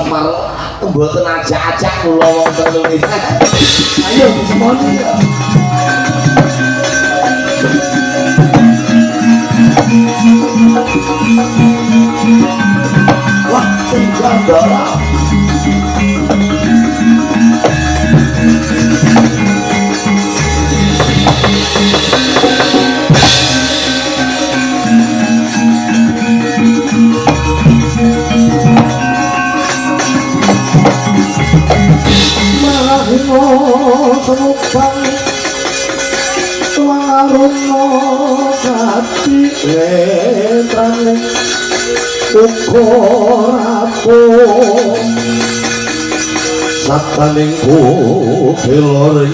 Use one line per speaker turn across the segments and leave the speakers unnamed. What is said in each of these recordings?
Semar mboten ajak-ajak kula wonten Indonesia. Ayo disemoni. Wah, tinggal darah. Senupang waruna kati letrane ukur sataning kubilore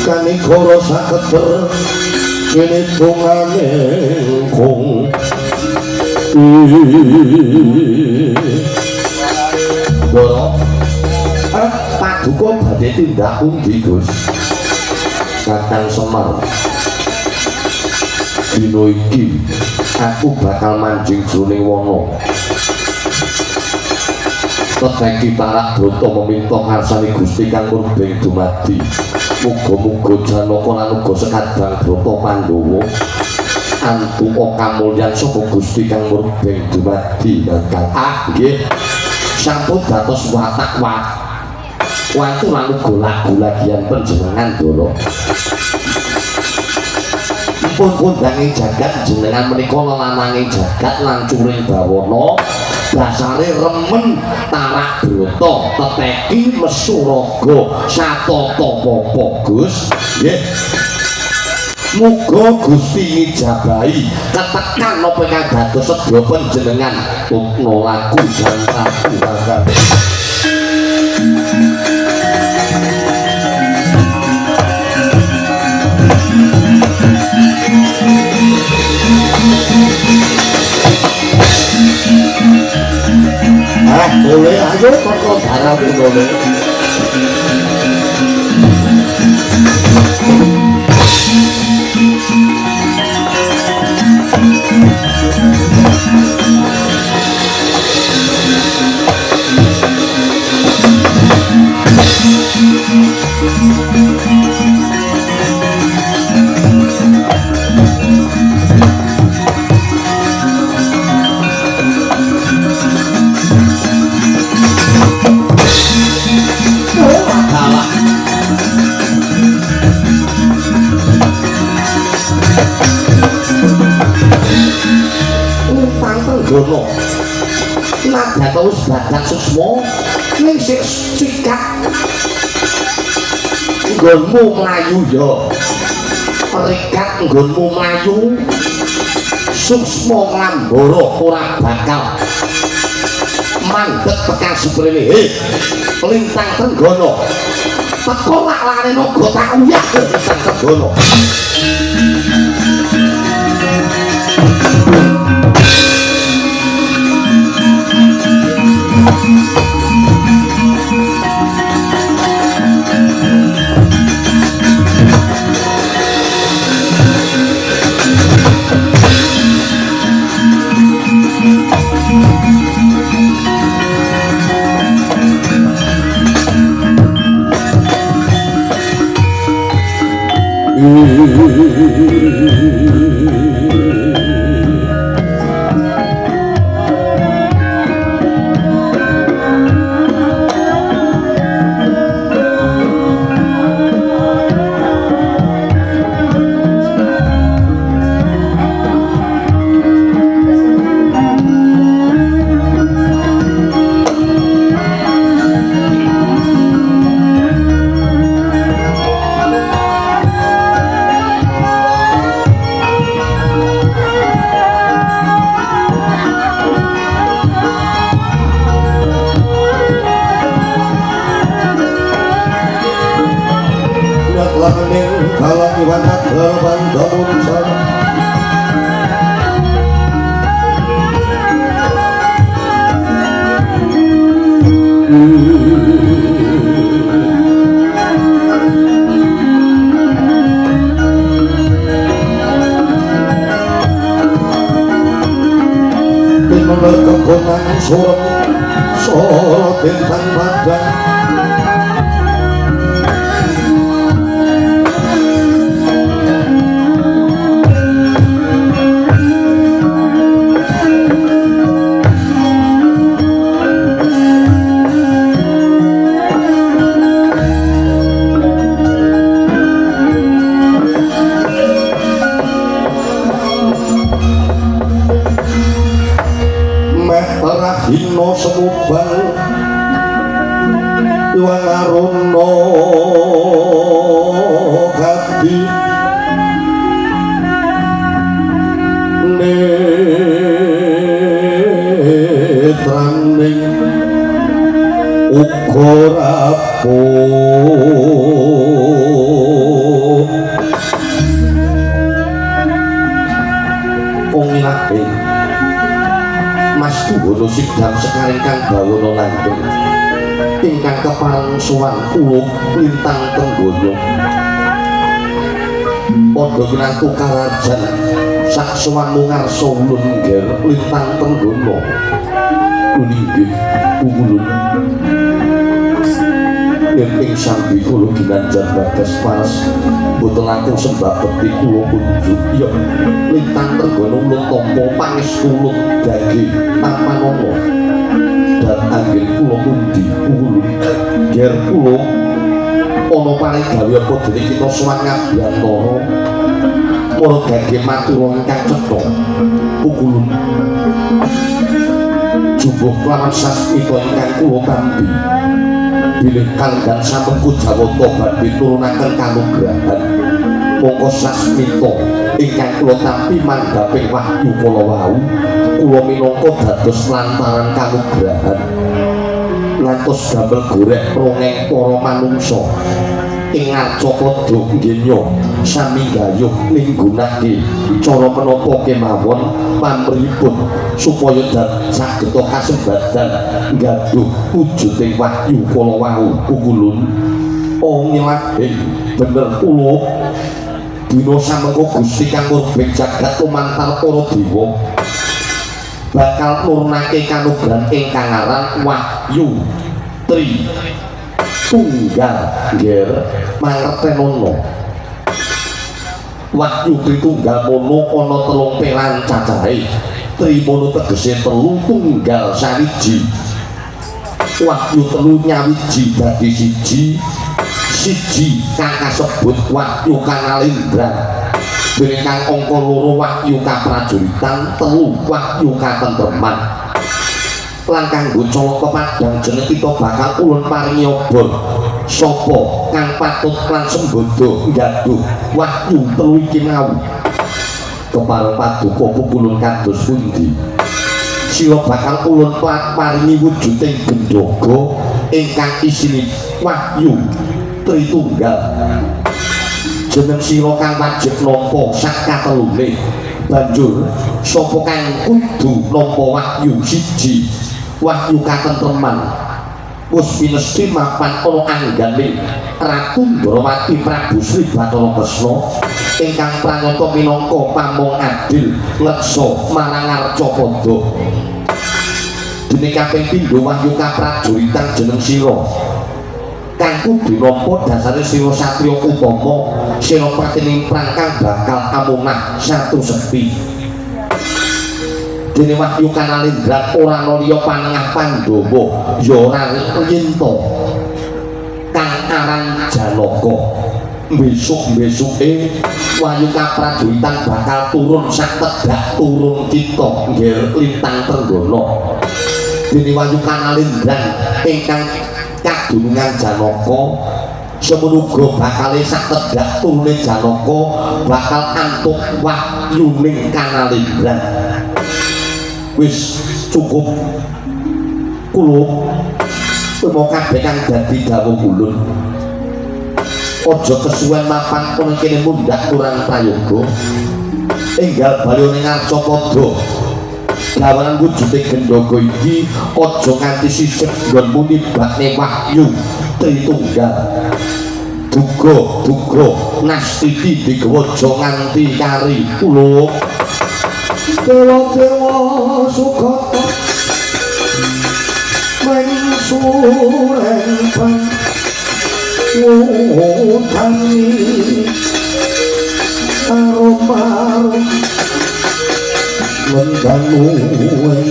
kanikara saketer kene tungane kong Doro Paduka badhe tindak pundi Gus Kakang Semar dina iki aku bakal manjing jroning wana Teteki Tarak Brata meminta ngarsani Gusti kang murbeng dumadi muga-muga Janaka lan uga Sekadang Brata Pandhawa antuka kamulyan saka Gusti kang murbeng dumadi kakang nggih sampun dados watak Wantu lan uga lagu-lagian panjenengan Doro. Pun kondanging jagat jenengan menika lananging jagat lan curing bawana dasare remen Tarak Brata teteki mesuraga satata papa Gus nggih. Muga Gusti ngijabahi ketekan napa ingkang dados sedya panjenengan tutna lagu jangka ulangan. Boleh ayo kok darah boleh. Gono nada wis badak susmo ning sik cikak nggonmu mlayu ya rikat nggonmu mlayu susmo nglambara ora bakal mandhet tekan suprene lintang Trenggono teko lak lare naga tak uyah lintang Trenggono sorong soro bintang padang hino semubang wangarono gati netraning uga rapuh pengilake Mas Tuwono sidang sekaring kang bawono langgeng ingkang kepareng sowan kula lintang tenggono padha kinantu karajan sak sowan ngarsa ulun ngger lintang tenggono uninggih ulun ing sambi kula ginanjar bagas paras boten langkung sembah peti kula kunjuk ya lintang tenggono ulun tampa pangestu ulun dage tampanono dan anggil kula pundi ulun ger kula ana paring gawe apa dene kita sowan ngabiyantara para dage matur ingkang cetha ulun jumbuh kelawan sasmita ingkang kula tampi bilih kanggan sampun kujawata badhe turunaken kanugrahan mongko sasmita ingkang kula tampi mandhaping wahyu kala wau kula minangka dados lantaran kanugrahan ngantos damel gorek rongeng para manungsa ing arcapada nggenya sami gayuh ninggunake cara menapa kemawon pamripun supaya sageta kasembadan nggaduh wujuding wahyu kala wau ulun ngilahing bener kula dina samengko Gusti kang murbeng jagat lumantar para dewa bakal nurnake kanugrahan ingkang aran Wahyu Tri Tunggal ngger mangertenono Wahyu Tri Tunggal mono ana telung pelan cacahe Trimono tegese telu tunggal sawiji Wahyu telu nyawiji dadi siji kang kasebut Wahyu Kanalindra dene kang angka loro Wahyu kaprajuritan telu Wahyu katentreman lan kanggo Cawaka Padang jeneng kita bakal ulun paringi obor sapa kang patut lan sembodo nggaduh wahyu telu iki mau kepareng paduka pupulun kados pundi sila bakal ulun paringi wujuding gendhaga ingkang isine wahyu Tritunggal jeneng sira kang wajib nampa sak katelune banjur sapa kang kudu nampa wahyu siji wahyu katentreman wis pinesti mapan ana anggane Ratu Ndrawati Prabu Sri Bathara Kresna ingkang pranyata minangka pamong adil leksa marang Arcapada dene kaping pindho wahyu kaprajuritan jeneng sira kang kudu nampa dasare sira satriya utama sira patining prangkang bakal amunah satu sepi dene Wahyu Kanalindra ora ana liya panengah Pandhawa ya ora Yenta kang aran Janaka besok-besoke Wahyu kaprajuritan bakal turun sak tedhak turun kita ngger lintang Trenggana dene Wahyu Kanalindra ingkang kadunungan Janaka semenuga bakale sak tedhak turune Janaka bakal antuk wahyuning Kanalindra wis cukup kula mau kabeh kang dadi dawuh ulun aja kesuwen mapan kono kene mundhak kurang prayoga enggal bali ning Arcapada gawanan wujuding gendhaga iki aja nganti sisih nggonmu nibakne wahyu Tritunggal duga nastiti digawa aja nganti kari kula Dewa Sugata Mensureng ngutani aromar mendanu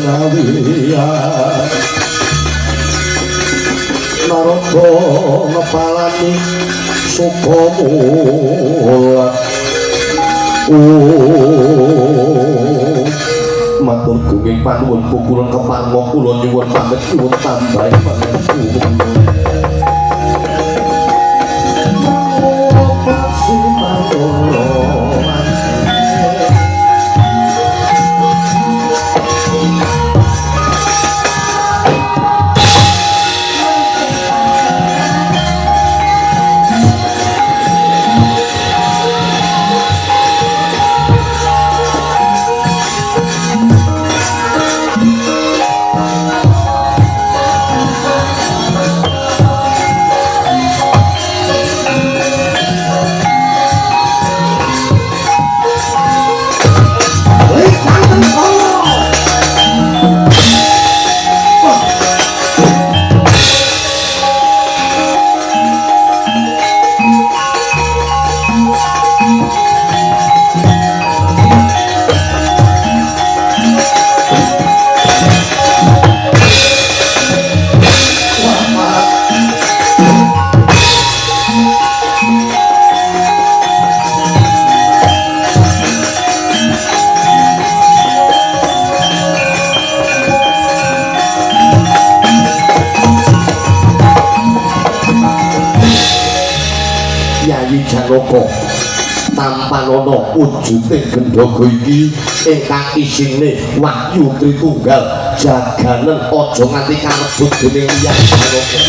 ngawian naroto ngepalani sukomulat matur gunging panuwun pukulan keparmo kula nyuwun pamit nyuwun tambahi panjenengan Janaka tampan ana wujude gendhaga iki ingkang isine wahyu Tritunggal jaganen aja nganti kalebut dening Hyang Janaka.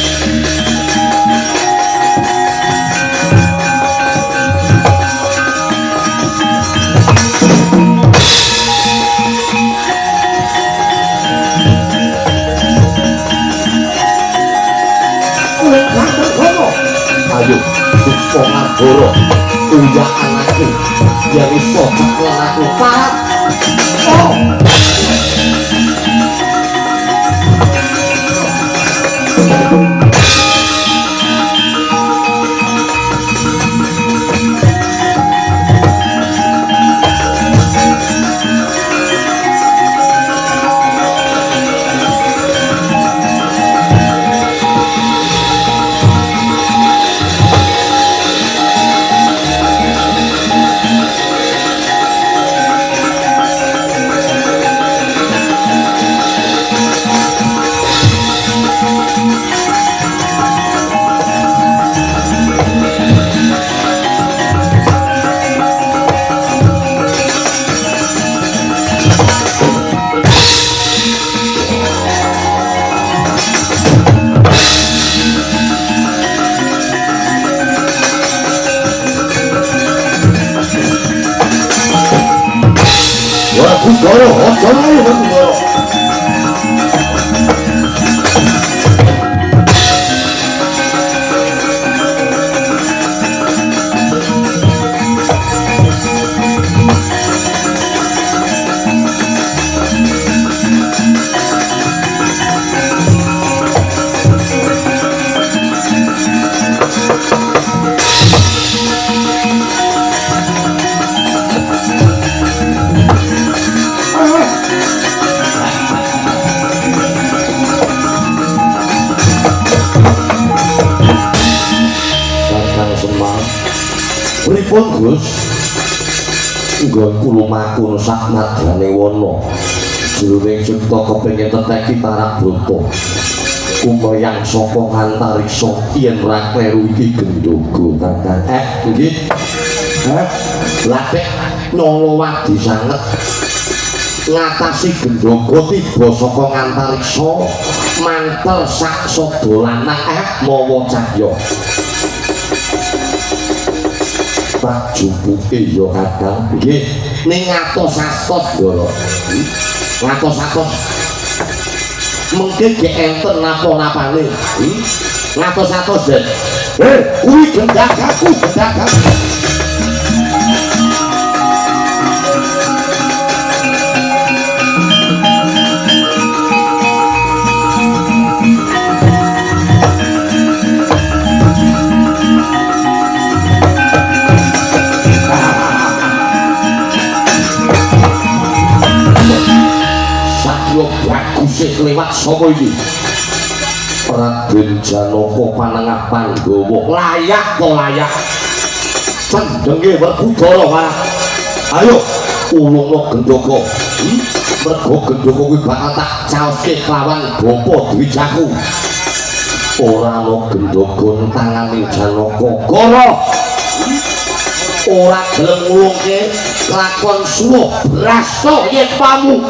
Ayo Puspa Nagara uya anakku yen iso cekel aku Pak. Goro, aja ae Goro. Pripun Gus? Nggonku lumaku sak madrane wana. Jroning cipta kepengin teteki Tarak Brata. Kumbayang saka ngantariksa yen ra kleru iki gendhoga Kakang. Nggih. Lah nek nolo wadi sanget ngatasi gendhoga tiba saka ngantariksa mantel sak sada lanang mawa cahya. Tak jumpuke ya Kakang. Nggih, ning ngatos-atos lho. Ngatos-atos. Mengke ge enten napa-napane. Ngatos-atos, Den. Kuwi gendagaku, gendagaku. kliwat sapa iki Raden Janaka Panengah Pandhawa layak to layak cendenge Werkudara Pak ayo ulungna Gendaka mergo Gendaka kuwi bakal tak caoske kelawan Bapa Dwijaku ora ana Gendaka tanganing Janaka Kara ora gelem ngulungke lakon suwuh brasta yen pamu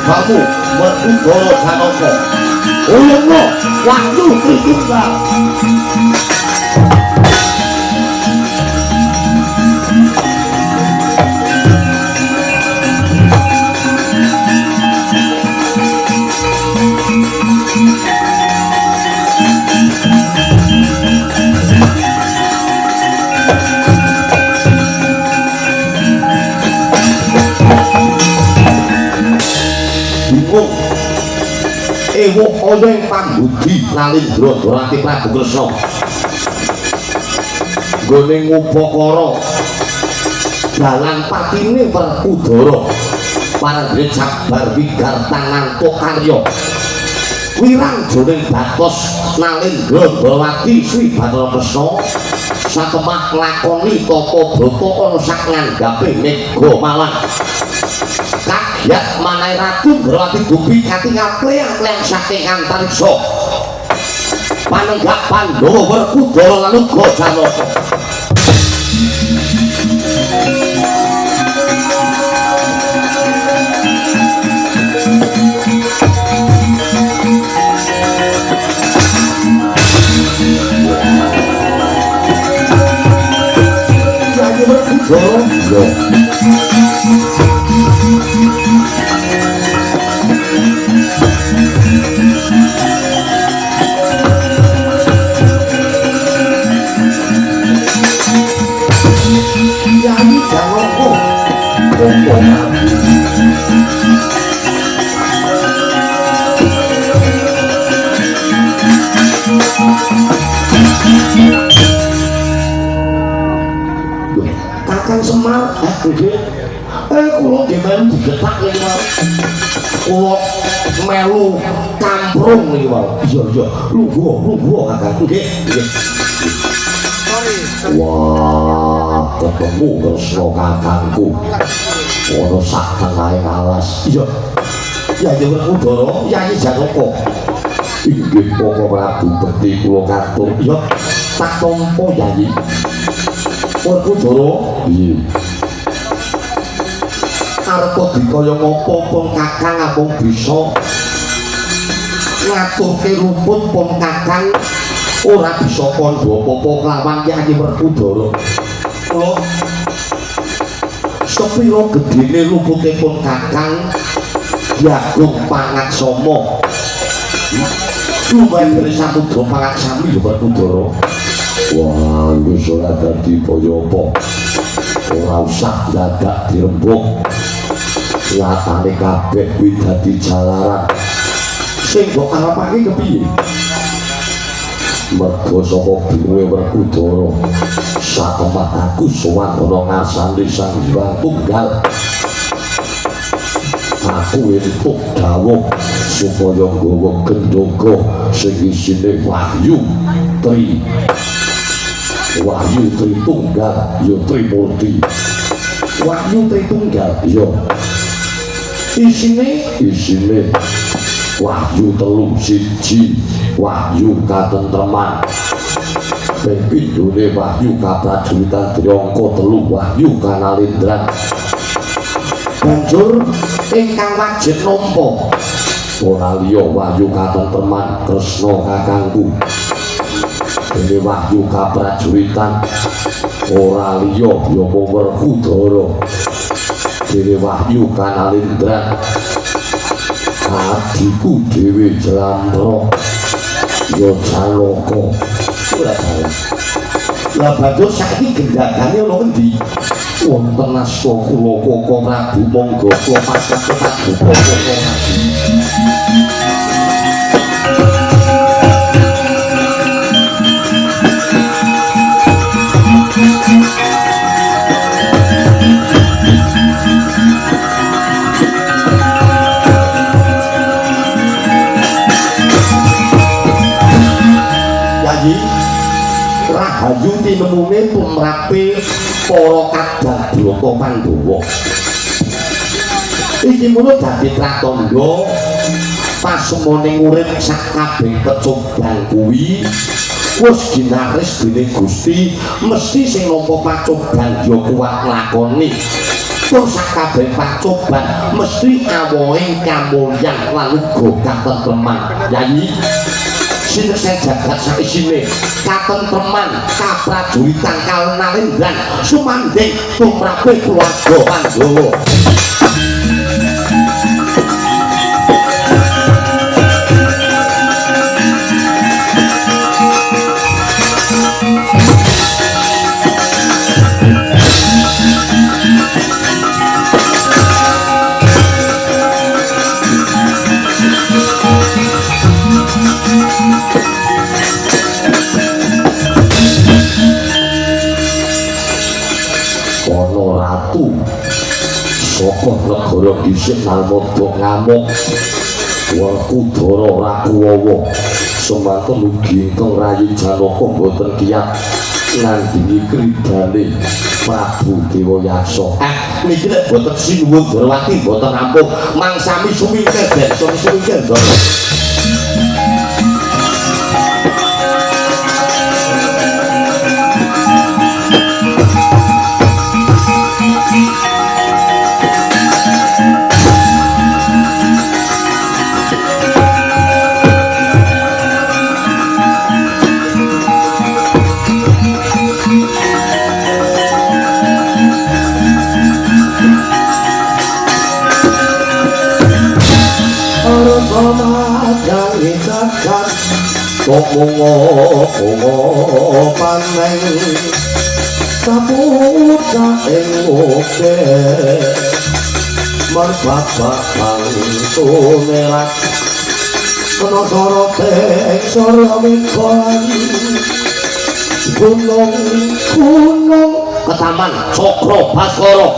kamu Werkudara Janaka ulungna waktu Tritunggal ewo oleh pambudi Nalindra Durati Prabu Kresna nggone ngupakara dalan patine Werkudara panggih sabar wigar tananto karya wirang jroning batos Nalindra Durati Sri Bathara Kresna satemah nglakoni tata brata ana sak ngandhape Mega Malang kagyat manahe Ratu Ndrawati dupi katingal kleyang-kleyang saking antariksa panenggak Pandhawa Werkudara lan uga Janaka Yayi Werkudara Kakang Semar nggih kula nggih melu digetak niki wae kula melu kamprung niki wae iya lungguh Kakang nggih wah ketemu Kresna kakangku ana sak tenahe alas iya Yayi Werkudara Yayi Janaka inggih Para Prabu Bekti kula katur iya tak tampa Yayi Werkudara piye arep dikaya ngapa pun Kakang amung bisa ngaturke rumput pun Kakang ora bisa kandha apa-apa kelawan Yayi Werkudara kula sepira gedene rumputipun Kakang Yagung Pangaksama lumayan dari Samudra Pangaksami ya Werkudara wah wis ora dadi apa-apa ora usah dadak dirembuk latane kabeh kuwi dadi jalaran sing mbok arepake kepiye mergo saka binuwe Werkudara satemah aku sowan ana ngasane Sang Hyang Tunggal aku entuk dawuh supaya nggawa gendhoga sing isine wahyu tri tunggal ya Trimurti wahyu tri tunggal ya isine wahyu telu siji wahyu katentreman ping pindhone wahyu kaprajuritan Drangka telu wahyu kanalendran banjur ingkang wajib nampa ora liya wahyu katentreman Kresna kakangku dene wahyu kaprajuritan ora liya ya mung Werkudara dene wahyu kanalendran adikku dhewe Jlamra ya Janaka lah banjur saiki gendagane ana endi wonten asta kula Koko Prabu monggo kula pasrah Koko Rahayu tinemune tumrape para kadang Brata Pandhawa iki mulo dadi pratandha pasemoning urip sak kabeh pecoban kuwi wis ginaris dening Gusti mesti sing nampa pacoban ya kuwat nglakoni tur sak kabeh pacoban mesti awohing kamulyan lan uga katentreman yayi sinesen jagat saisine katentreman kaprajuritan kanalendran sumandhing tumrapé keluarga Pandhawa saka negara dhisik nalmada ngamuk Werkudara Rakuwawa semanten ugi ingkang rayi Janaka boten kiyat nandingi kridane Prabu Dewayasa niki nek boten sinuwun Drawati boten rampung mangsami sumingkir desa sumingkir Komo paneng saputra ing oke merbapak kang tumerak kena sorote ing soramikon gunung ketaman Cokro Baskara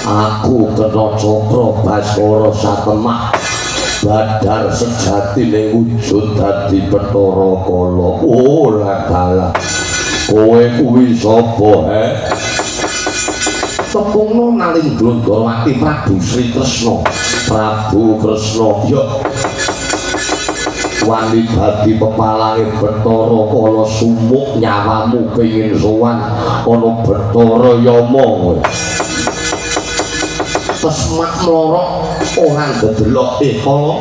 aku kena Cokro Baskara satemah badar sejatine wujud dadi Bathara Kala ora dalah kowe kuwi sapa tepungno naling Ndrawati Prabu Sri Kresna Prabu Kresna ya wani dadi pepalange Bathara Kala sumuk nyawamu pengin sowan ana Bathara Yama wis mak mlorok orang dedelok kala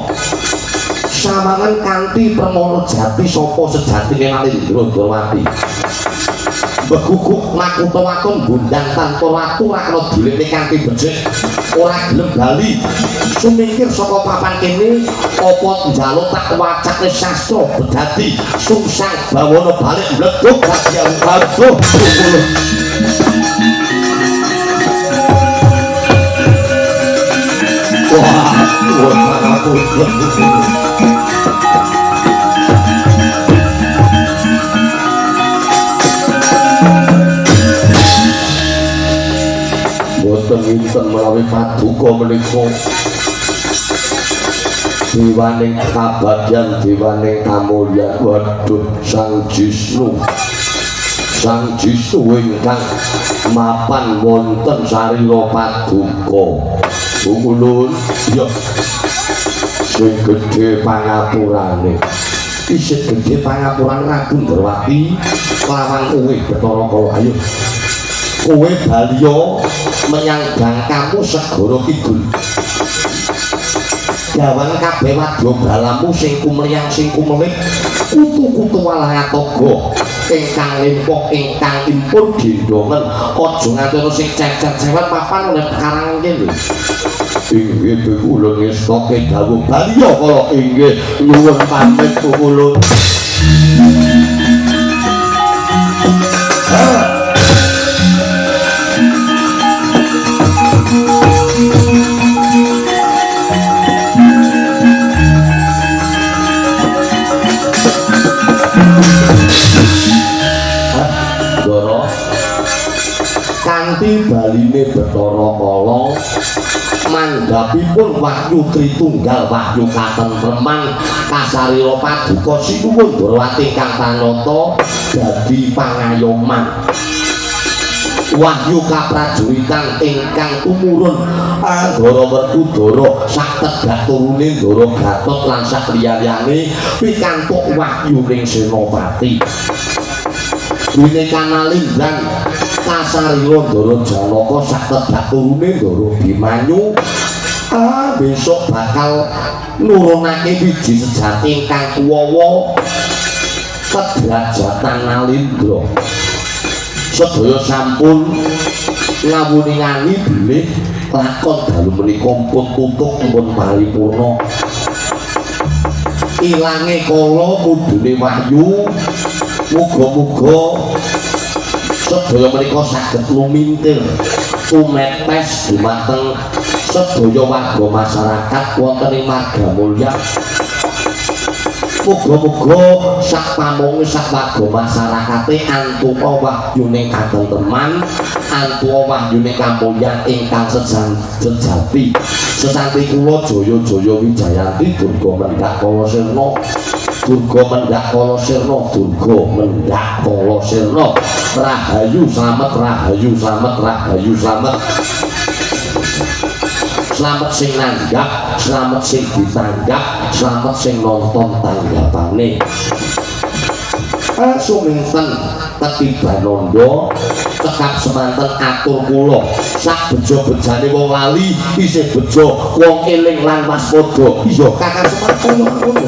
sawangan kanthi permana jati sapa sejatine Nalindra Ndrawati beguguk makuta waton bundang tanpa watu ora ana dilekne kanthi becik ora gelem bali sumingkir saka papan kene apa njaluk tak wacake sastra bedati sungsang bawana balik mleduk kadya palsu boten winten menawi paduka menika dewaning kabagyan dewaning kamulyan waduh Sang Jisnu ingkang mapan wonten sarira paduka ulun ya sing gedhe pangapurane isih gedhe pangapuran Ratu Ndrawati lawan kowe Bathara Kala ayo kowe baliya menyang Gangkamu Segara Kidul gawan kabeh wadya balamu sing kumliyang sing kumelip kutu-kutu walangatoga ingkang limpah ingkang impun gendongen aja nganti sing cecer-cecer papan oleh karangan kene inggih kula ngestoke dawuh baliya kala inggih nyuwun pamit ulun kanthi baline Bathara Kala manggapipun Wahyu Tritunggal Wahyu katentreman kasarira paduka sinuwun Ndrawati kang tanata dadi pangayoman Wahyu kaprajuritan ingkang tumurun Anggara Werkudara sak tegak turune Ndara Gatot lan sak liyane pikantuk wahyu ning Senopati Bineka Nalindran kasarira Ndara Janaka sak tegak turune Ndara Bimanyu besok bakal nurunake wiji sejati ingkang kuwawa kedrajatan Nalindra sedaya sampun ngawuningani bilih lakon dalu menika pun tutuk pun paripurna ilange kala mudune wahyu muga-muga sedaya menika saged lumintir tumetes dumateng sedaya warga masyarakat wonten ing Margamulya muga-muga sak pamunge sak warga masyarakate antuka wahyune katentreman antuka wahyune kamulyan ingkang sejati sesanti kula jaya-jaya wijayanti Durga Mendak Kala Sirna Durga Mendak Kala Sirna Durga Mendak Kala Sirna rahayu slamet rahayu slamet rahayu slamet selamat sing nanggap, selamat sing ditanggap, selamat sing nonton tanggapane. Suminten Ketibanondo cekap semanten atur kula sak bejo-bejane wong lali isih bejo wong eling lan waspada iya kakang semanten ngono